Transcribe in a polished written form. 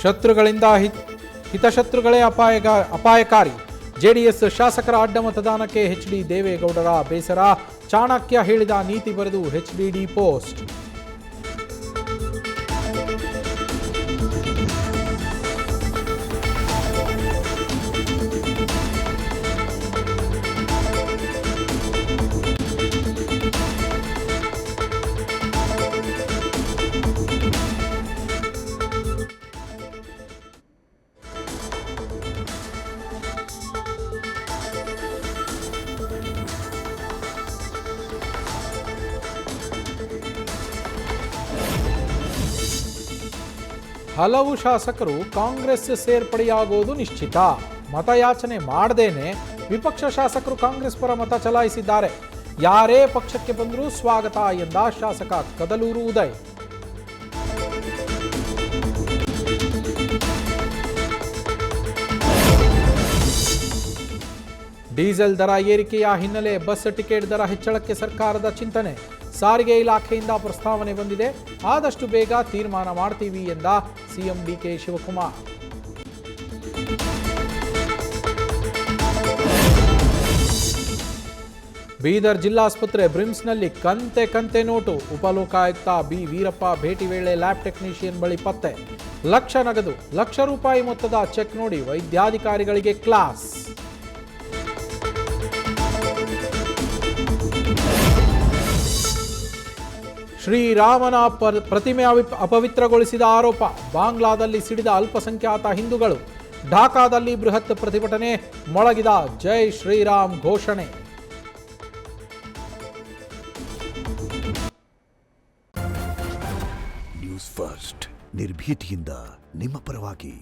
ಶತ್ರುಗಳಿಂದ ಹಿತಶತ್ರುಗಳೇ ಅಪಾಯಕಾರಿ. ಜೆಡಿಎಸ್ ಶಾಸಕರ ಅಡ್ಡ ಮತದಾನಕ್ಕೆ ಎಚ್ಡಿ ದೇವೇಗೌಡರ ಬೇಸರ. ಚಾಣಕ್ಯ ಹೇಳಿದ ನೀತಿ ಬರೆದು ಎಚ್ಡಿಡಿ ಪೋಸ್ಟ್. ಹಲವು ಶಾಸಕರು ಕಾಂಗ್ರೆಸ್ ಸೇರ್ಪಡೆಯಾಗುವುದು ನಿಶ್ಚಿತ. ಮತಯಾಚನೆ ಮಾಡದೇನೆ ವಿಪಕ್ಷ ಶಾಸಕರು ಕಾಂಗ್ರೆಸ್ ಪರ ಮತ ಚಲಾಯಿಸಿದ್ದಾರೆ. ಯಾರೇ ಪಕ್ಷಕ್ಕೆ ಬಂದರೂ ಸ್ವಾಗತ ಎಂದ ಶಾಸಕ ಕದಲೂರು ಉದಯ್. ಡೀಸೆಲ್ ದರ ಏರಿಕೆಯ ಹಿನ್ನೆಲೆ ಬಸ್ ಟಿಕೆಟ್ ದರ ಹೆಚ್ಚಳಕ್ಕೆ ಸರ್ಕಾರದ ಚಿಂತನೆ. ಸಾರಿಗೆ ಇಲಾಖೆಯಿಂದ ಪ್ರಸ್ತಾವನೆ ಬಂದಿದೆ. ಆದಷ್ಟು ಬೇಗ ತೀರ್ಮಾನ ಮಾಡ್ತೀವಿ ಎಂದ ಸಿಎಂ ಡಿಕೆ ಶಿವಕುಮಾರ್. ಬೀದರ್ ಜಿಲ್ಲಾಸ್ಪತ್ರೆ ಬ್ರಿಮ್ಸ್ನಲ್ಲಿ ಕಂತೆ ನೋಟು. ಉಪಲೋಕಾಯುಕ್ತ ಬಿ ವೀರಪ್ಪ ಭೇಟಿ ವೇಳೆ ಲ್ಯಾಬ್ ಟೆಕ್ನಿಷಿಯನ್ ಬಳಿ ಪತ್ತೆ. ಲಕ್ಷ ನಗದು, ಲಕ್ಷ ರೂಪಾಯಿ ಮೊತ್ತದ ಚೆಕ್ ನೋಡಿ ವೈದ್ಯಾಧಿಕಾರಿಗಳಿಗೆ ಕ್ಲಾಸ್. ಶ್ರೀರಾಮನ ಪ್ರತಿಮೆ ಅಪವಿತ್ರಗೊಳಿಸಿದ ಆರೋಪ. ಬಾಂಗ್ಲಾದಲ್ಲಿ ಸಿಡಿದ ಅಲ್ಪಸಂಖ್ಯಾತ ಹಿಂದೂಗಳು. ಢಾಕಾದಲ್ಲಿ ಬೃಹತ್ ಪ್ರತಿಭಟನೆ. ಮೊಳಗಿದ ಜೈ ಶ್ರೀರಾಮ್ ಘೋಷಣೆ. ನ್ಯೂಸ್ ಫಸ್ಟ್ ನಿರ್ಭೀತಿಯಿಂದ ನಿಮ್ಮ ಪರವಾಗಿ.